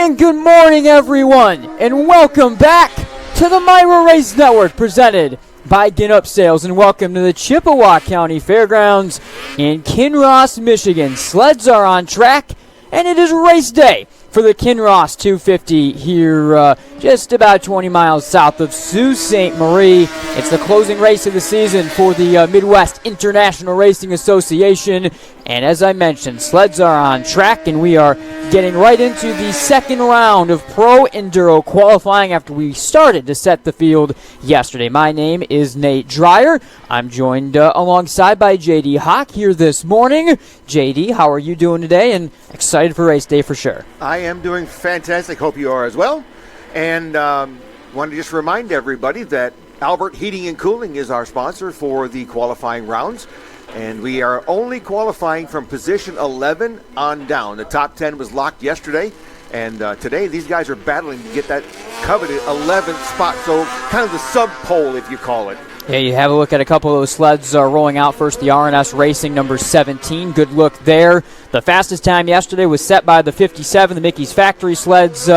And good morning, everyone, and welcome back to the Mira Race Network, presented by Ginup Sales, and welcome to the Chippewa County Fairgrounds in Kinross, Michigan. Sleds are on track, and it is race day for the Kinross 250 here just about 20 miles south of Sault Ste. Marie. It's the closing race of the season for the Midwest International Racing Association. And as I mentioned, sleds are on track, and we are getting right into the second round of Pro Enduro qualifying after we started to set the field yesterday. My name is Nate Dreyer. I'm joined alongside by JD Hawk here this morning. JD, how are you doing today? And excited for race day for sure. I am doing fantastic. Hope you are as well. And want to just remind everybody that Albert Heating and Cooling is our sponsor for the qualifying rounds. And we are only qualifying from position 11 on down. The top 10 was locked yesterday. And today, these guys are battling to get that coveted 11th spot. So kind of the sub-pole, if you call it. Yeah, you have a look at a couple of those sleds rolling out. First, the RNS Racing number 17. Good look there. The fastest time yesterday was set by the 57, the Mickey's Factory Sleds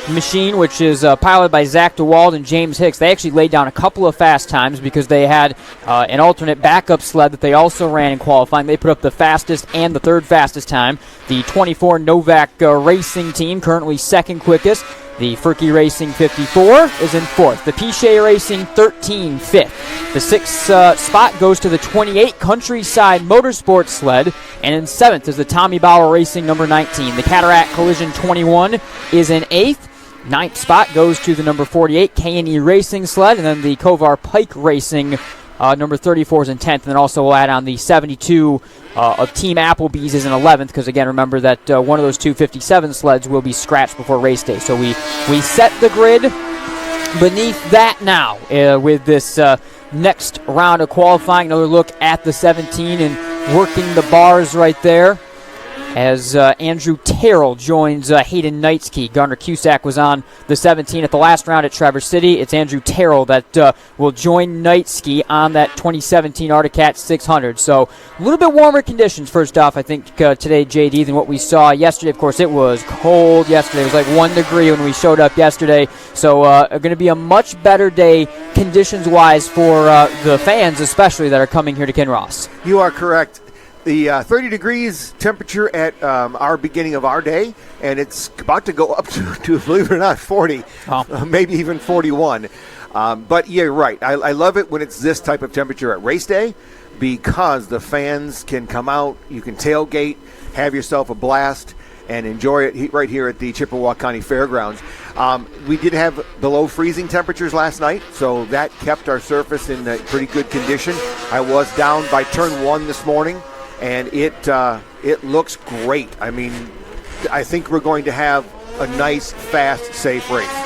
machine, which is piloted by Zach DeWald and James Hicks. They actually laid down a couple of fast times because they had an alternate backup sled that they also ran in qualifying. They put up the fastest and the third fastest time. The 24 Novak Racing team, currently second quickest. The Furky Racing 54 is in fourth. The Pichet Racing 13 fifth. The sixth spot goes to the 28 Countryside Motorsports sled, and in seventh is the Tommy Bauer Racing number 19. The Cataract Collision 21 is in eighth. Ninth spot goes to the number 48 K&E Racing sled, and then the Kovar Pike Racing number 34 is in 10th, and then also we'll add on the 72 of Team Applebee's is in 11th, because again, remember that one of those 257 sleds will be scratched before race day. So we set the grid beneath that now with this next round of qualifying. Another look at the 17 and working the bars right there as Andrew Terrell joins Hayden Knightsky. Garner Cusack was on the 17 at the last round at Traverse City. It's Andrew Terrell that will join Knightsky on that 2017 Arctic Cat 600. So a little bit warmer conditions, first off, I think, today, JD, than what we saw yesterday. Of course, it was cold yesterday. It was like 1 degree when we showed up yesterday. So going to be a much better day conditions-wise for the fans, especially, that are coming here to Kinross. You are correct. The 30 degrees temperature at our beginning of our day, and it's about to go up to believe it or not, 40, maybe even 41. But yeah, you're right. I love it when it's this type of temperature at race day, because the fans can come out, you can tailgate, have yourself a blast, and enjoy it right here at the Chippewa County Fairgrounds. We did have below freezing temperatures last night, so that kept our surface in pretty good condition. I was down by turn 1 this morning, and it looks great. I mean, I think we're going to have a nice, fast, safe race.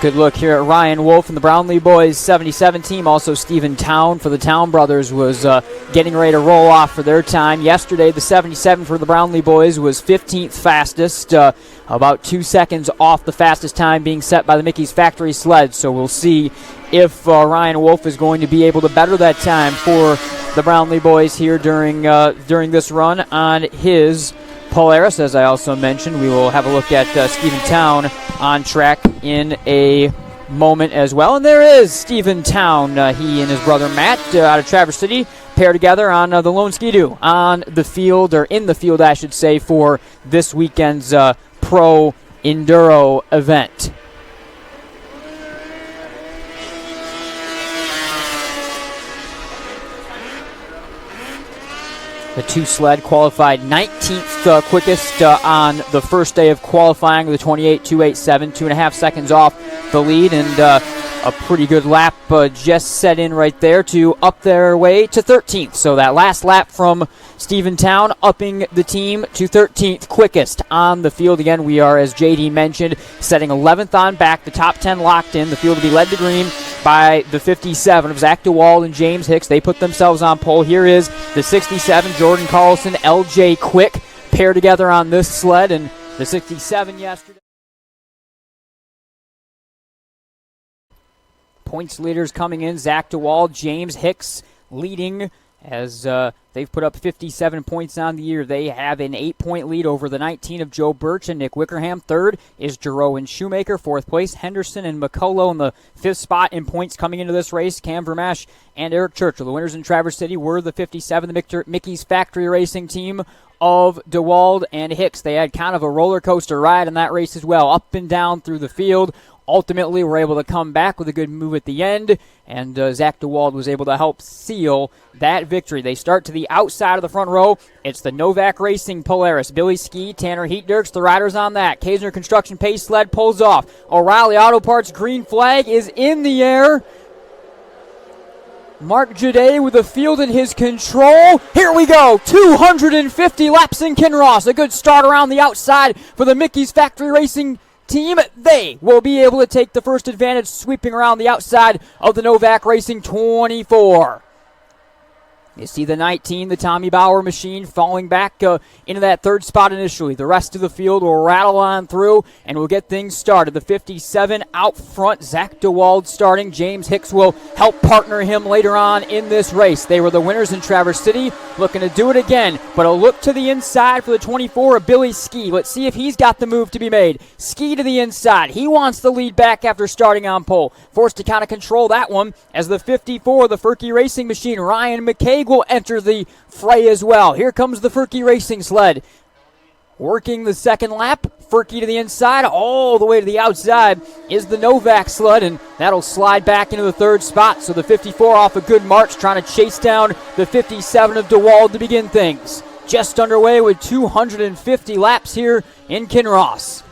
Good look here at Ryan Wolf and the Brownlee Boys 77 team. Also Stephen Town for the Town Brothers was getting ready to roll off for their time. Yesterday, the 77 for the Brownlee Boys was 15th fastest, about 2 seconds off the fastest time being set by the Mickey's Factory sled. So we'll see if Ryan Wolf is going to be able to better that time for the Brownlee Boys here during this run on his Polaris. As I also mentioned, we will have a look at Stephen Town on track in a moment as well. And there is Stephen Town. He and his brother Matt out of Traverse City pair together on the Lone Ski-Doo on the field, or in the field, I should say, for this weekend's Pro Enduro event. The two sled qualified 19th quickest on the first day of qualifying with a 28.287, 2.5 seconds off the lead, and a pretty good lap just set in right there to up their way to 13th. So that last lap from Stephen Town upping the team to 13th quickest on the field. Again, we are, as JD mentioned, setting 11th on back. The top 10 locked in. The field will be led to green by the 57 of Zach DeWald and James Hicks. They put themselves on pole. Here is the 67, Jordan Carlson, LJ Quick, paired together on this sled, and the 67 yesterday. Points leaders coming in, Zach DeWald, James Hicks leading as they've put up 57 points on the year. They have an 8-point lead over the 19 of Joe Birch and Nick Wickerham. Third is Giroux and Shoemaker. Fourth place, Henderson and McCullough in the fifth spot in points coming into this race. Cam Vermesh and Eric Churchill. The winners in Traverse City were the 57, the Mickey's Factory Racing team of DeWald and Hicks. They had kind of a roller coaster ride in that race as well, up and down through the field. Ultimately, were able to come back with a good move at the end, and Zach DeWald was able to help seal that victory. They start to the outside of the front row. It's the Novak Racing Polaris. Billy Ski, Tanner Heatdirks, the riders on that. Kaisner Construction Pace Sled pulls off. O'Reilly Auto Parts green flag is in the air. Mark Jade with the field in his control. Here we go. 250 laps in Kinross. A good start around the outside for the Mickey's Factory Racing team. They will be able to take the first advantage, sweeping around the outside of the Novak Racing 24. You see the 19, the Tommy Bauer machine, falling back into that third spot initially. The rest of the field will rattle on through, and we'll get things started. The 57 out front, Zach DeWald starting. James Hicks will help partner him later on in this race. They were the winners in Traverse City, looking to do it again. But a look to the inside for the 24 of Billy Ski. Let's see if he's got the move to be made. Ski to the inside. He wants the lead back after starting on pole. Forced to kind of control that one as the 54, the Furky Racing machine, Ryan McCaig, will enter the fray as well. Here comes the Furky Racing sled. Working the second lap. Furky to the inside. All the way to the outside is the Novak sled, and that'll slide back into the third spot. So the 54 off a good march, trying to chase down the 57 of DeWald to begin things. Just underway with 250 laps here in Kinross.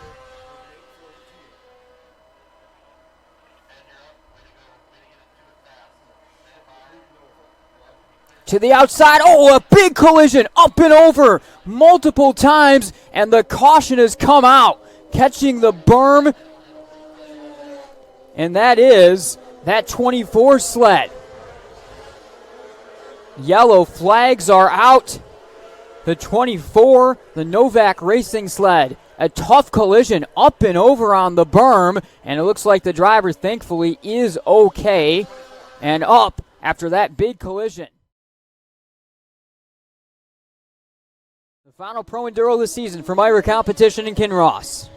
To the outside, a big collision, up and over multiple times, and the caution has come out, catching the berm, and that is that 24 sled. Yellow flags are out. The 24, the Novak Racing sled. A tough collision up and over on the berm, and it looks like the driver, thankfully, is okay and up after that big collision. The final Pro Enduro of the season for Mira competition in Kinross.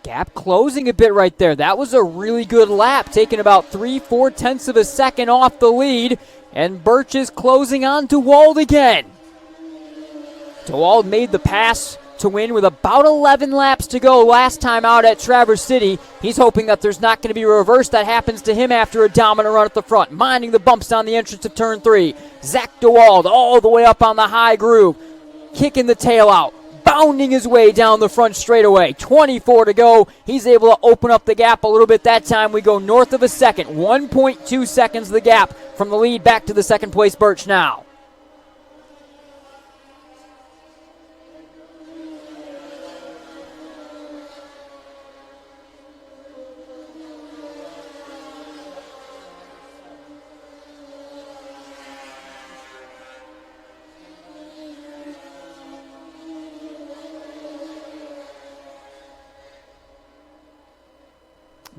Gap closing a bit right there. That was a really good lap, taking about 3/4 of a second off the lead, and Birch is closing on DeWald again. DeWald made the pass to win with about 11 laps to go last time out at Traverse City. He's hoping that there's not going to be a reverse that happens to him after a dominant run at the front. Minding the bumps on the entrance of turn 3. Zach DeWald all the way up on the high groove. Kicking the tail out. Bounding his way down the front straightaway. 24 to go. He's able to open up the gap a little bit that time. We go north of a second. 1.2 seconds the gap from the lead back to the second place Birch now.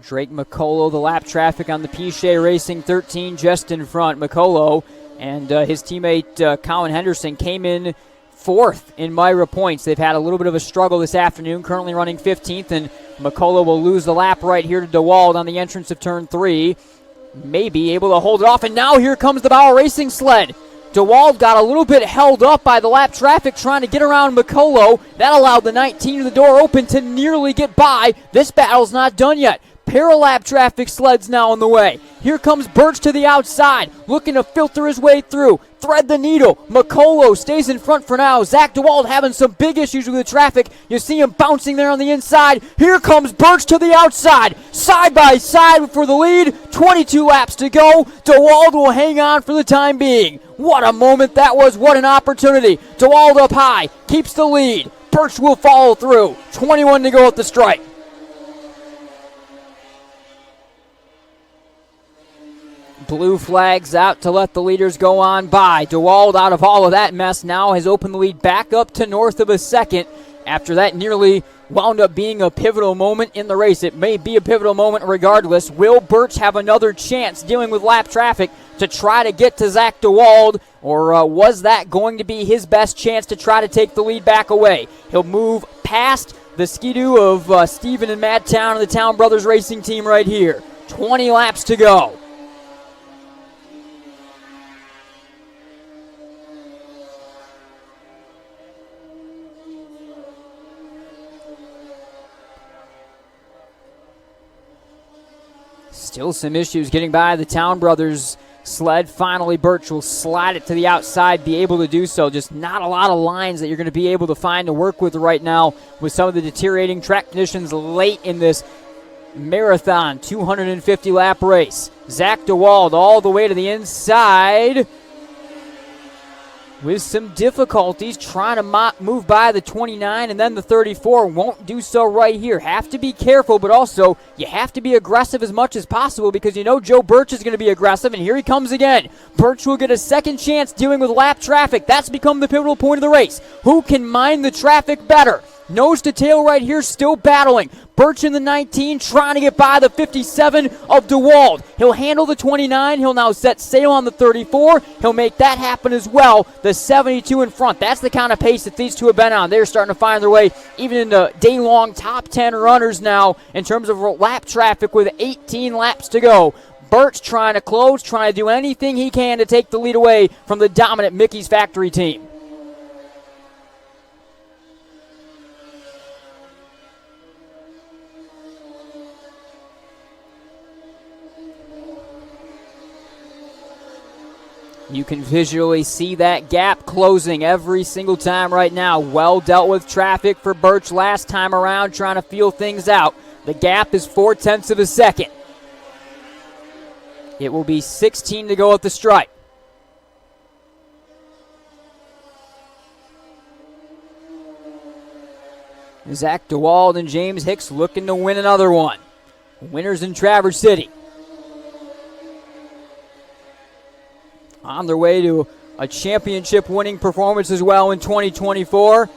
Drake McCullough, the lap traffic on the Pichet Racing 13 just in front. McCullough and his teammate Colin Henderson came in fourth in Mira points. They've had a little bit of a struggle this afternoon, currently running 15th, and McCullough will lose the lap right here to DeWald on the entrance of turn 3. Maybe able to hold it off, and now here comes the Bauer Racing sled. DeWald got a little bit held up by the lap traffic trying to get around McCullough. That allowed the 19 to the door open to nearly get by. This battle's not done yet. Paralap traffic sleds now on the way. Here comes Birch to the outside, looking to filter his way through. Thread the needle. McCullough stays in front for now. Zach DeWald having some big issues with the traffic. You see him bouncing there on the inside. Here comes Birch to the outside. Side by side for the lead. 22 laps to go. DeWald will hang on for the time being. What a moment that was. What an opportunity. DeWald up high. Keeps the lead. Birch will follow through. 21 to go at the stripe. Blue flags out to let the leaders go on by. DeWald, out of all of that mess, now has opened the lead back up to north of a second after that nearly wound up being a pivotal moment in the race. It may be a pivotal moment regardless. Will Birch have another chance dealing with lap traffic to try to get to Zach DeWald, or was that going to be his best chance to try to take the lead back away? He'll move past the skidoo of Steven and Matt Town and the Town Brothers Racing Team right here. 20 laps to go. Still some issues getting by the Town Brothers sled. Finally, Birch will slide it to the outside, be able to do so. Just not a lot of lines that you're going to be able to find to work with right now with some of the deteriorating track conditions late in this marathon 250-lap race. Zach DeWald all the way to the inside with some difficulties trying to move by the 29 and then the 34. Won't do so right here. Have to be careful, but also you have to be aggressive as much as possible because you know Joe Birch is going to be aggressive, and here he comes again. Birch will get a second chance dealing with lap traffic. That's become the pivotal point of the race. Who can mind the traffic better? Nose to tail right here, still battling. Birch in the 19, trying to get by the 57 of DeWald. He'll handle the 29. He'll now set sail on the 34. He'll make that happen as well. The 72 in front. That's the kind of pace that these two have been on. They're starting to find their way even into day-long top 10 runners now in terms of lap traffic with 18 laps to go. Birch trying to close, trying to do anything he can to take the lead away from the dominant Mickey's Factory team. You can visually see that gap closing every single time right now. Well dealt with traffic for Birch last time around, trying to feel things out. The gap is 0.4 of a second. It will be 16 to go at the stripe. Zach DeWald and James Hicks looking to win another one. Winners in Traverse City. On their way to a championship-winning performance as well in 2024.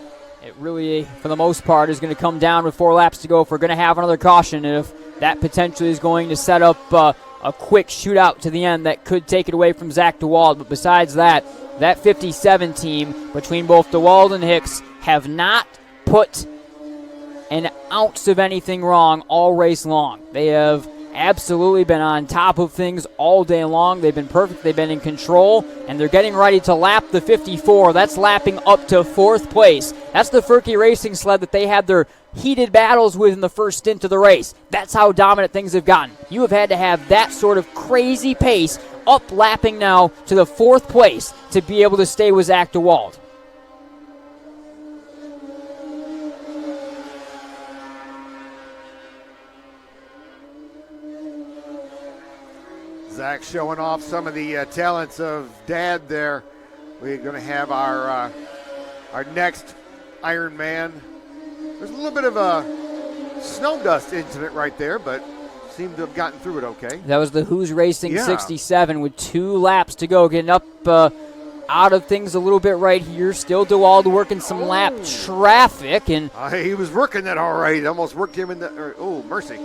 It really, for the most part, is going to come down with 4 laps to go if we're going to have another caution, and if that potentially is going to set up a quick shootout to the end that could take it away from Zach DeWald. But besides that, that 57 team between both DeWald and Hicks have not put an ounce of anything wrong all race long. They have absolutely been on top of things all day long. They've been perfect. They've been in control, and they're getting ready to lap the 54. That's lapping up to 4th place. That's the Furky Racing sled that they had their heated battles with in the first stint of the race. That's how dominant things have gotten. You have had to have that sort of crazy pace up lapping now to the 4th place to be able to stay with Zach DeWald. Zach showing off some of the talents of Dad there. We're going to have our next Iron Man. There's a little bit of a snow dust incident right there, but seemed to have gotten through it okay. That was the Who's Racing 67 with 2 laps to go, getting up out of things a little bit right here. Still DeWald working some lap traffic. And he was working that all right. Almost worked him in the, oh, mercy.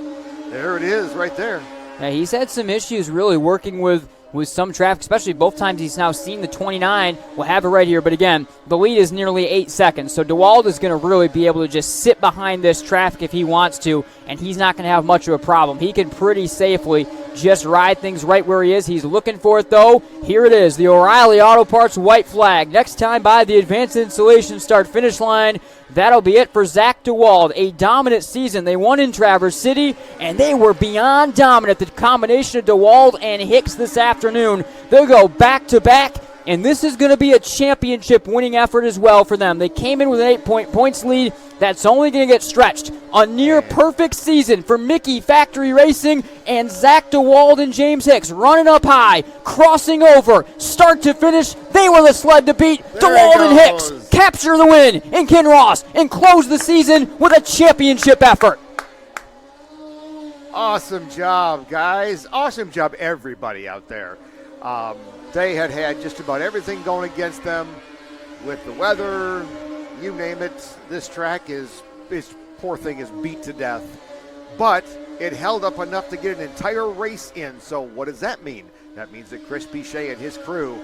There it is right there. Yeah, he's had some issues really working with some traffic, especially both times he's now seen the 29. We'll have it right here, but again, the lead is nearly 8 seconds, so DeWald is going to really be able to just sit behind this traffic if he wants to, and he's not going to have much of a problem. He can pretty safely just ride things right where he is. He's looking for it, though. Here it is, the O'Reilly Auto Parts white flag. Next time by the Advanced Installation start-finish line. That'll be it for Zach DeWald. A dominant season. They won in Traverse City, and they were beyond dominant. The combination of DeWald and Hicks this afternoon, they'll go back-to-back, and this is going to be a championship-winning effort as well for them. They came in with an 8-point points lead. That's only going to get stretched. A near-perfect season for Mickey Factory Racing and Zach DeWald and James Hicks running up high, crossing over, start to finish. They were the sled to beat. DeWald and Hicks capture the win in Kinross and close the season with a championship effort. Awesome job, guys. Awesome job, everybody out there. They had just about everything going against them with the weather. You name it, this track is poor thing is beat to death. But it held up enough to get an entire race in. So what does that mean? That means that Chris Pichet and his crew,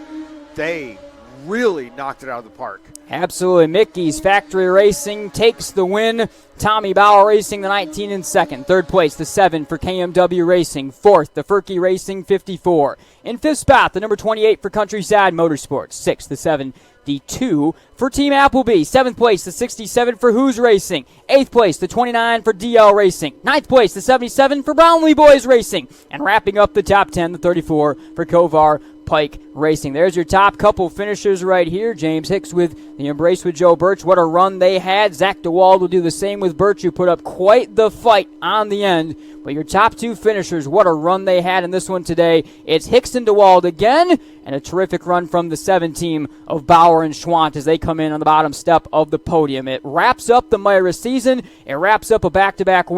they really knocked it out of the park. Absolutely. Mickey's Factory Racing takes the win. Tommy Bauer Racing, the 19 in second. Third place, the 7 for KMW Racing. Fourth, the Furky Racing, 54. In fifth spot, the number 28 for Countryside Motorsports. Sixth, the 72 for Team Appleby. Seventh place, the 67 for Who's Racing. Eighth place, the 29 for DL Racing. Ninth place, the 77 for Brownlee Boys Racing. And wrapping up the top 10, the 34 for Kovar Pike Racing. There's your top couple finishers right here. James Hicks with the Embrace with Joe Birch. What a run they had. Zach DeWald will do the same with Birch, who put up quite the fight on the end. But your top two finishers, what a run they had in this one today. It's Hicks and DeWald again, and a terrific run from the 7 team of Bauer and Schwant as they come in on the bottom step of the podium. It wraps up the Mira season. It wraps up a back-to-back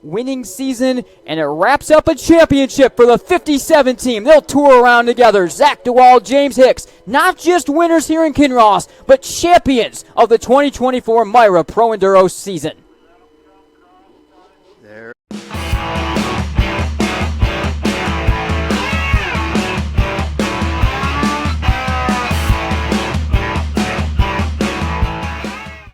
winning season, and it wraps up a championship for the 57 team. They'll tour around together. Zach DeWald, James Hicks, not just winners here in Kinross, but champions of the 2024 Mira Pro Enduro season.